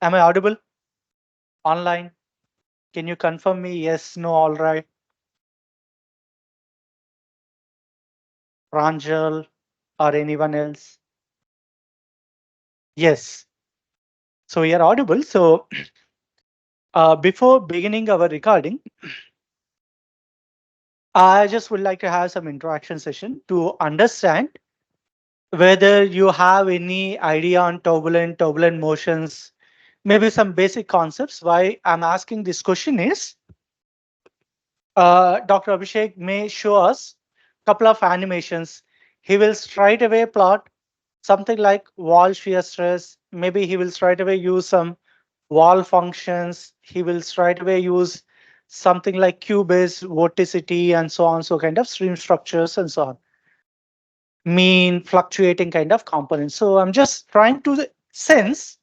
Am I audible? Online? Can you confirm me? Yes, no, all right. Pranjal or anyone else? Yes. So we are audible. So before beginning our recording, I just would like to have some interaction session to understand whether you have any idea on turbulent motions, maybe some basic concepts. Why I'm asking this question is Dr. Abhishek may show us a couple of animations. He will straight away plot something like wall shear stress. Maybe he will straight away use some wall functions. He will straight away use something like Q-based vorticity and so on. So kind of stream structures and so on. Mean fluctuating kind of components. So I'm just trying to sense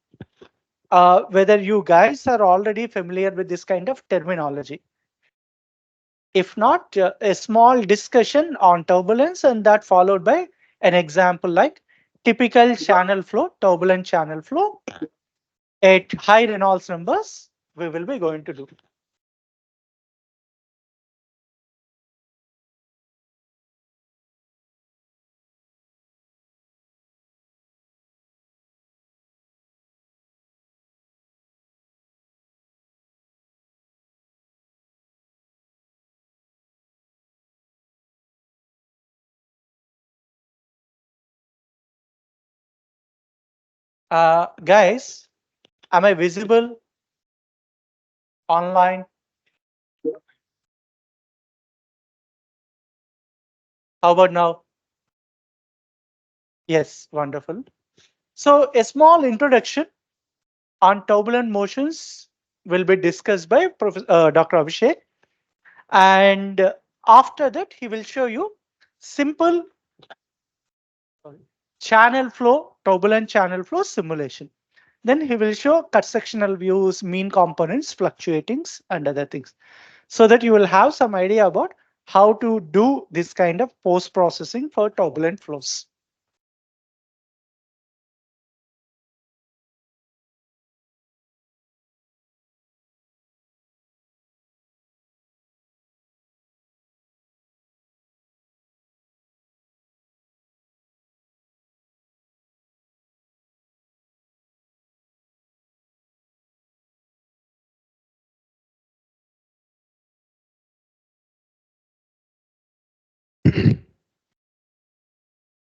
whether you guys are already familiar with this kind of terminology. If not, a small discussion on turbulence and that followed by an example like typical channel flow, turbulent channel flow at high Reynolds numbers, we will be going to do. Guys, am I visible online? How about now? Yes, wonderful. So a small introduction on turbulent motions will be discussed by Dr. Abhishek. And after that, he will show you simple channel flow, turbulent channel flow simulation. Then he will show cut sectional views, mean components, fluctuatings, and other things, so that you will have some idea about how to do this kind of post processing for turbulent flows.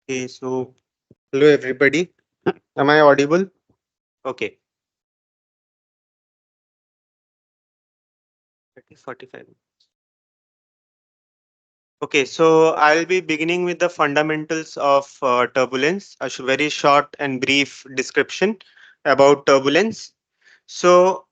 Okay, so hello everybody. Am I audible? Okay. 45. Okay, so I'll be beginning with the fundamentals of turbulence, a very short and brief description about turbulence. So,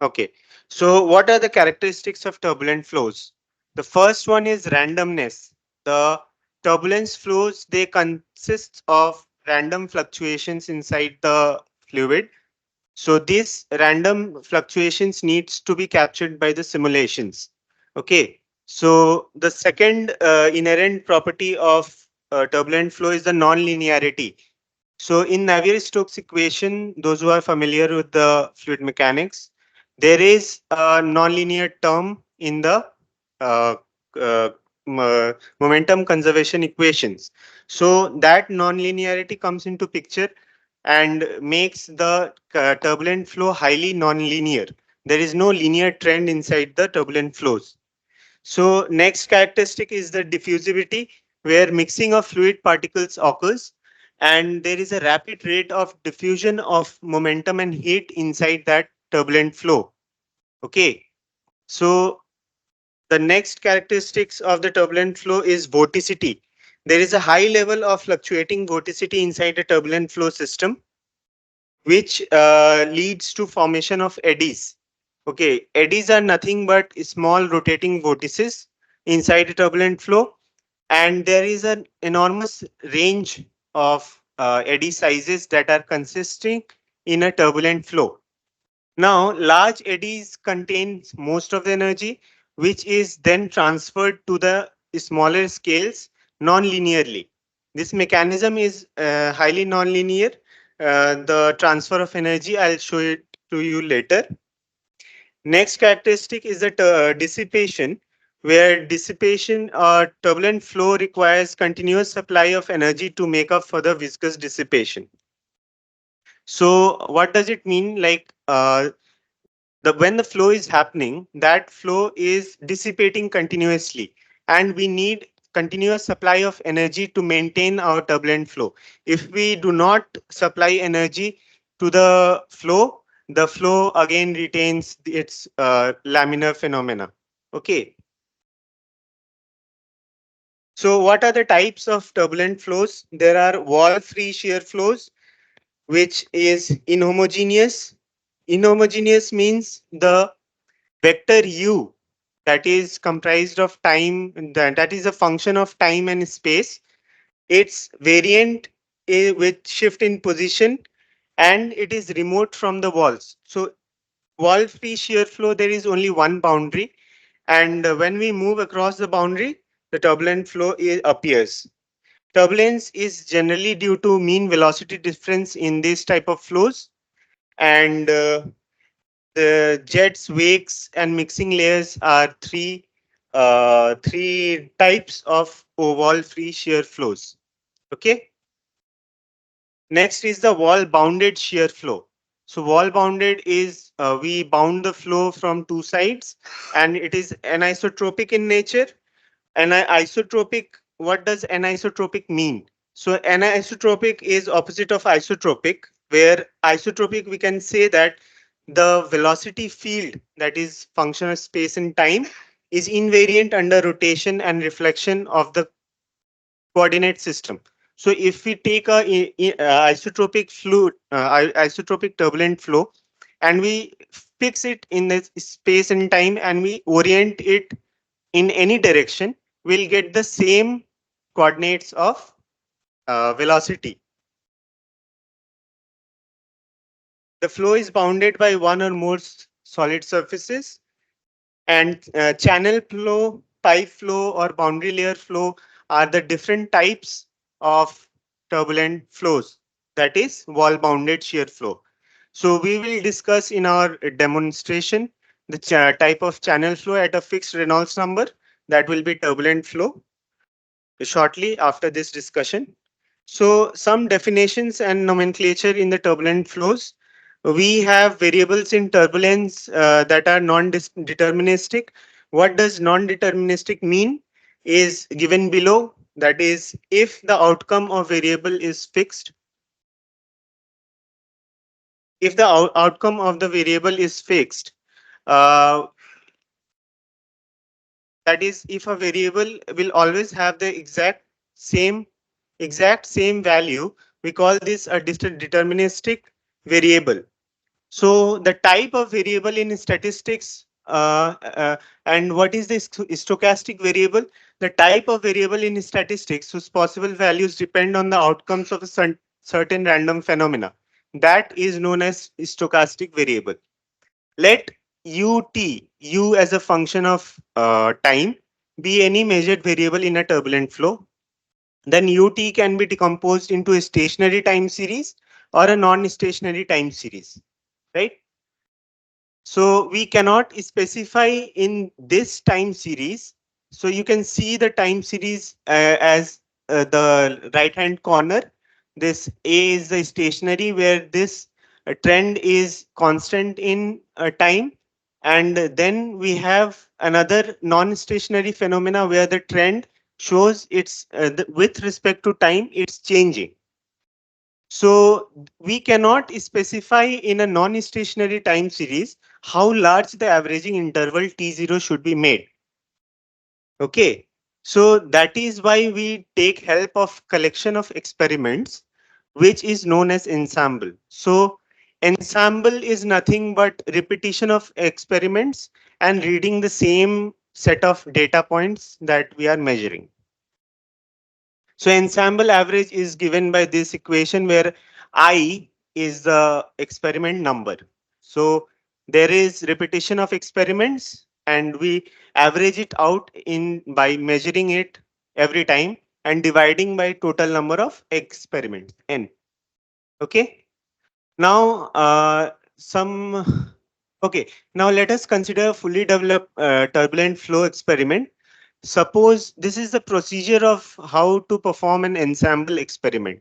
okay, so what are the characteristics of turbulent flows? The first one is randomness. The turbulence flows, they consist of random fluctuations inside the fluid. So these random fluctuations needs to be captured by the simulations. Okay. So the second inherent property of turbulent flow is the non-linearity. So in Navier-Stokes equation, those who are familiar with the fluid mechanics, there is a nonlinear term in the uh, uh, momentum conservation equations. So that nonlinearity comes into picture and makes the turbulent flow highly nonlinear. There is no linear trend inside the turbulent flows. So next characteristic is the diffusivity, where mixing of fluid particles occurs and there is a rapid rate of diffusion of momentum and heat inside that turbulent flow. Okay. So the next characteristics of the turbulent flow is vorticity. There is a high level of fluctuating vorticity inside a turbulent flow system, which leads to formation of eddies. Okay, eddies are nothing but small rotating vortices inside a turbulent flow, and there is an enormous range of eddy sizes that are consisting in a turbulent flow. Now, large eddies contain most of the energy, which is then transferred to the smaller scales non-linearly. This mechanism is highly non-linear. The transfer of energy, I'll show it to you later. Next characteristic is the dissipation, where dissipation or turbulent flow requires continuous supply of energy to make up for the viscous dissipation. So what does it mean? Like when the flow is happening, that flow is dissipating continuously, and we need continuous supply of energy to maintain our turbulent flow. If we do not supply energy to the flow again retains its laminar phenomena. Okay. So what are the types of turbulent flows? There are wall free shear flows, which is inhomogeneous. Inhomogeneous means the vector u, that is comprised of time, that is a function of time and space. Its variant with shift in position, and it is remote from the walls. So wall free shear flow, there is only one boundary, and when we move across the boundary, the turbulent flow appears. Turbulence is generally due to mean velocity difference in this type of flows, and the jets, wakes, and mixing layers are three types of wall free shear flows. Okay. Next is the wall bounded shear flow. So wall bounded is we bound the flow from two sides, and it is anisotropic in nature. Isotropic, what does anisotropic mean? So anisotropic is opposite of isotropic, where isotropic we can say that the velocity field, that is function of space and time, is invariant under rotation and reflection of the coordinate system. So if we take a isotropic fluid, isotropic turbulent flow, and we fix it in the space and time, and we orient it in any direction, we'll get the same coordinates of velocity. The flow is bounded by one or more solid surfaces, and channel flow, pipe flow, or boundary layer flow are the different types of turbulent flows, that is wall bounded shear flow. So we will discuss in our demonstration the type of channel flow at a fixed Reynolds number, that will be turbulent flow, shortly after this discussion. So some definitions and nomenclature in the turbulent flows. We have variables in turbulence that are non-deterministic. What does non-deterministic mean is given below. That is, if the outcome of variable is fixed, if the outcome of the variable is fixed, uh, that is, if a variable will always have the exact same value, we call this a deterministic variable. So the type of variable in statistics, and what is the stochastic variable? The type of variable in statistics whose possible values depend on the outcomes of a certain random phenomena. That is known as stochastic variable. Let u as a function of time be any measured variable in a turbulent flow. Then ut can be decomposed into a stationary time series or a non-stationary time series, right? So we cannot specify in this time series. So you can see the time series as the right hand corner. This A is the stationary, where this trend is constant in time. And then we have another non-stationary phenomena where the trend shows its with respect to time, it's changing. So we cannot specify in a non-stationary time series how large the averaging interval T0 should be made. Okay. So that is why we take help of collection of experiments, which is known as ensemble. So ensemble is nothing but repetition of experiments and reading the same set of data points that we are measuring. So ensemble average is given by this equation where I is the experiment number. So there is repetition of experiments, and we average it out in by measuring it every time, and dividing by total number of experiments n. Okay. Now, some okay. Now let us consider a fully developed turbulent flow experiment. Suppose this is the procedure of how to perform an ensemble experiment.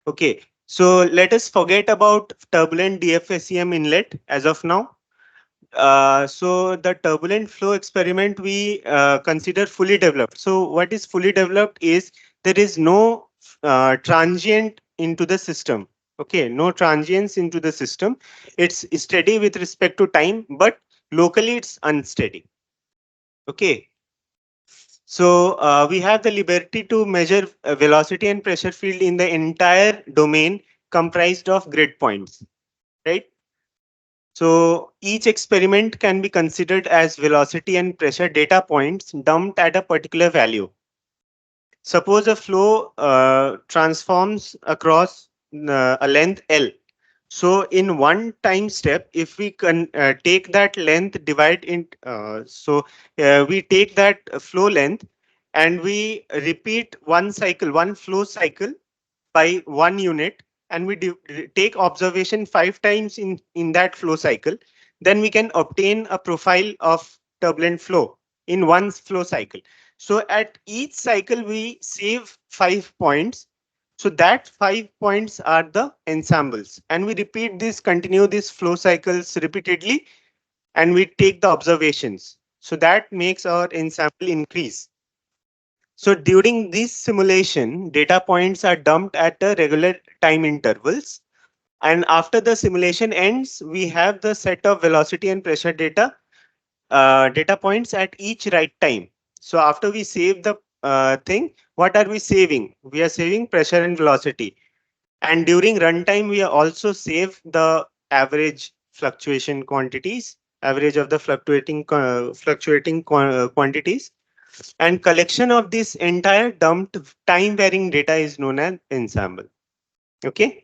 Okay, so let us forget about turbulent DFSEM inlet as of now. So the turbulent flow experiment we consider fully developed. So what is fully developed is there is no transient into the system. Okay, no transients into the system. It's steady with respect to time, but locally it's unsteady. Okay, so we have the liberty to measure velocity and pressure field in the entire domain comprised of grid points, right? So each experiment can be considered as velocity and pressure data points dumped at a particular value. Suppose a flow transforms across a length L. So in one time step, if we can take that length, divide in, we take that flow length and we repeat one cycle, one flow cycle by 1 unit, and we take observation 5 times in that flow cycle, then we can obtain a profile of turbulent flow in one flow cycle. So at each cycle we save 5 points, so that 5 points are the ensembles, and we repeat this, continue these flow cycles repeatedly, and we take the observations, so that makes our ensemble increase. So during this simulation, data points are dumped at the regular time intervals. And after the simulation ends, we have the set of velocity and pressure data points at each right time. So after we save the thing, what are we saving? We are saving pressure and velocity. And during runtime, we also save the average fluctuation quantities, average of the fluctuating quantities, and collection of this entire dumped time varying data is known as ensemble. Okay.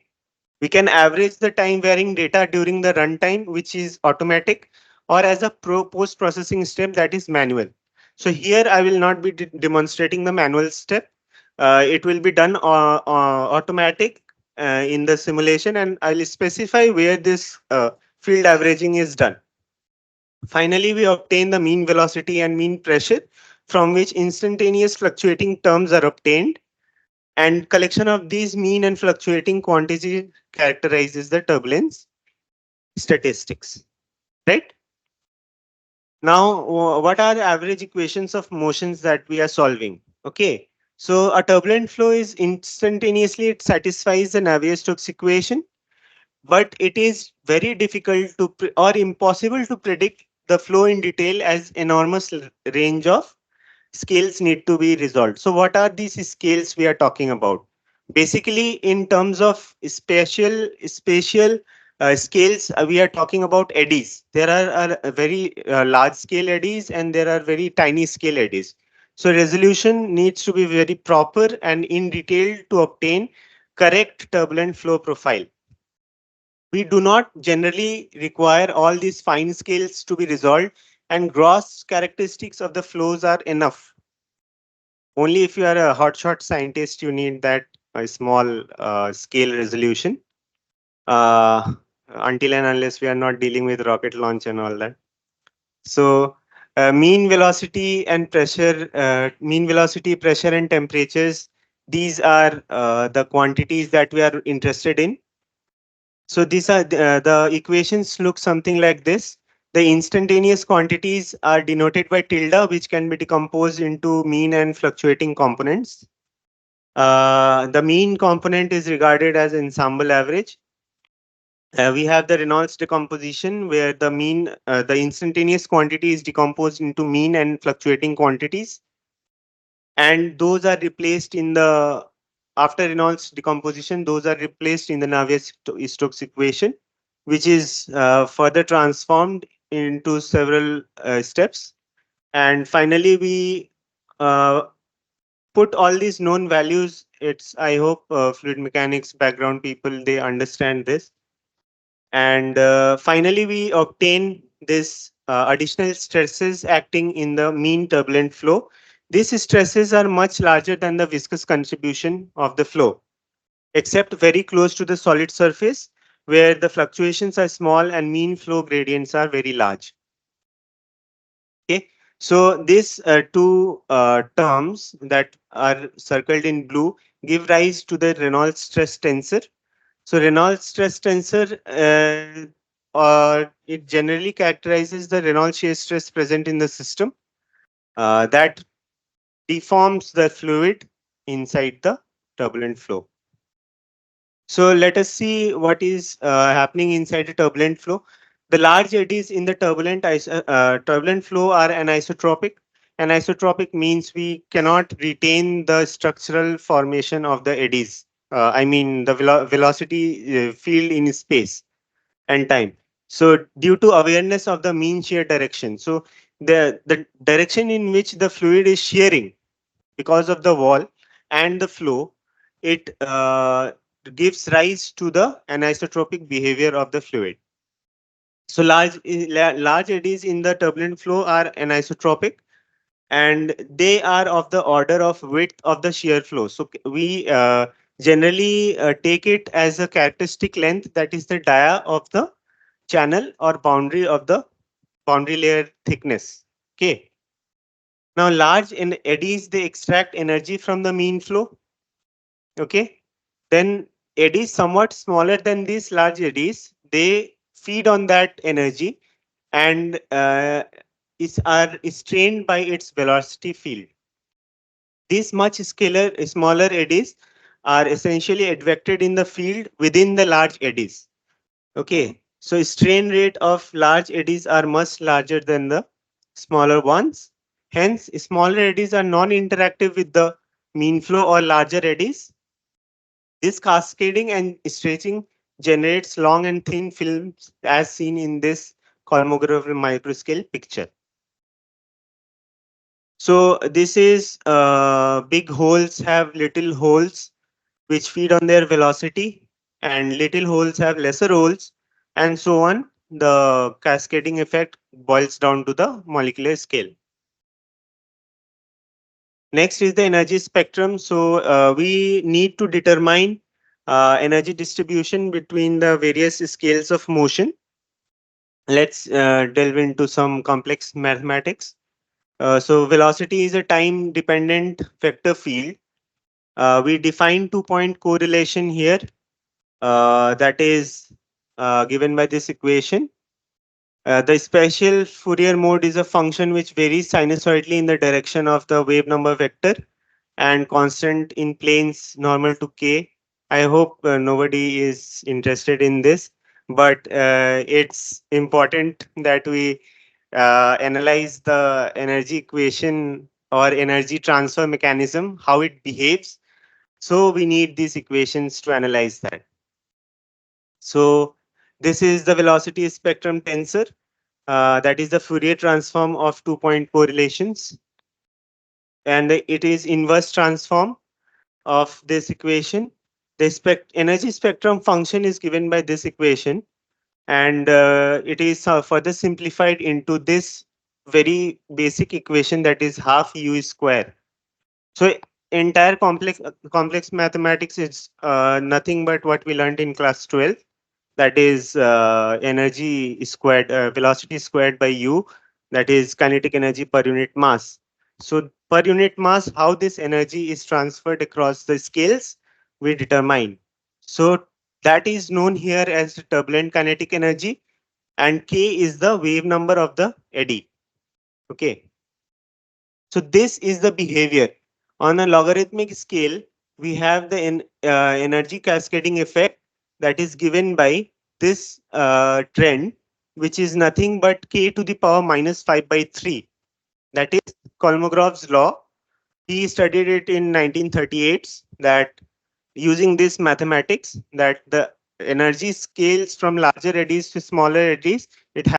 We can average the time varying data during the runtime, which is automatic, or as a post processing step that is manual. So here I will not be demonstrating the manual step. It will be done automatic in the simulation, and I'll specify where this field averaging is done. Finally, we obtain the mean velocity and mean pressure, from which instantaneous fluctuating terms are obtained, and collection of these mean and fluctuating quantities characterizes the turbulence statistics, right? Now, what are the average equations of motions that we are solving? Okay, so a turbulent flow is instantaneously, it satisfies the Navier-Stokes equation, but it is very difficult to or impossible to predict the flow in detail, as enormous range of scales need to be resolved. So what are these scales we are talking about? Basically, in terms of spatial scales, we are talking about eddies. There are very large scale eddies and there are very tiny scale eddies. So resolution needs to be very proper and in detail to obtain correct turbulent flow profile. We do not generally require all these fine scales to be resolved, and gross characteristics of the flows are enough. Only if you are a hotshot scientist, you need that small scale resolution. Uh, until and unless we are not dealing with rocket launch and all that. So mean velocity, pressure, and temperatures. These are the quantities that we are interested in. So these are the equations look something like this. The instantaneous quantities are denoted by tilde, which can be decomposed into mean and fluctuating components. The mean component is regarded as ensemble average. We have the Reynolds decomposition where the instantaneous quantity is decomposed into mean and fluctuating quantities, and those are replaced in the after Reynolds decomposition. Those are replaced in the Navier-Stokes equation, which is further transformed into several steps, and finally we uh, put all these known values. It's I hope fluid mechanics background people they understand this, and finally we obtain this additional stresses acting in the mean turbulent flow, These stresses are much larger than the viscous contribution of the flow, except very close to the solid surface, where the fluctuations are small and mean flow gradients are very large. Okay, so these two terms that are circled in blue give rise to the Reynolds stress tensor. So Reynolds stress tensor, it generally characterizes the Reynolds shear stress present in the system that deforms the fluid inside the turbulent flow. So let us see what is happening inside a turbulent flow. The large eddies in the turbulent flow are anisotropic. Anisotropic means we cannot retain the structural formation of the eddies. I mean the velocity field in space and time. So due to awareness of the mean shear direction, so the direction in which the fluid is shearing because of the wall and the flow, it gives rise to the anisotropic behavior of the fluid. So large eddies in the turbulent flow are anisotropic, and they are of the order of width of the shear flow. So we generally take it as a characteristic length, that is the dia of the channel or boundary of the boundary layer thickness. Okay. Now large in eddies, they extract energy from the mean flow. Okay. Then eddies somewhat smaller than these large eddies, they feed on that energy and are strained by its velocity field. These smaller eddies are essentially advected in the field within the large eddies. Okay, so strain rate of large eddies are much larger than the smaller ones. Hence, smaller eddies are non-interactive with the mean flow or larger eddies. This cascading and stretching generates long and thin films as seen in this colmograph microscale picture. So this is big holes have little holes which feed on their velocity, and little holes have lesser holes, and so on. The cascading effect boils down to the molecular scale. Next is the energy spectrum. So we need to determine energy distribution between the various scales of motion. Let's delve into some complex mathematics. So velocity is a time dependent vector field. We define 2-point correlation here, that is given by this equation. The special Fourier mode is a function which varies sinusoidally in the direction of the wave number vector and constant in planes normal to k. I hope nobody is interested in this, but it's important that we analyze the energy equation or energy transfer mechanism, how it behaves. So we need these equations to analyze that. So this is the velocity spectrum tensor. That is the Fourier transform of 2-point correlations, and it is inverse transform of this equation. The energy spectrum function is given by this equation, and it is further simplified into this very basic equation, that is half u square. So entire complex mathematics is nothing but what we learned in class 12, that is energy squared, velocity squared by u, that is kinetic energy per unit mass. So per unit mass, how this energy is transferred across the scales, we determine. So that is known here as the turbulent kinetic energy, and k is the wave number of the eddy. Okay. So this is the behavior. On a logarithmic scale, we have the energy cascading effect that is given by this trend, which is nothing but k to the power minus 5 by 3. That is Kolmogov's law. He studied it in 1938, that using this mathematics, that the energy scales from larger eddies to smaller eddies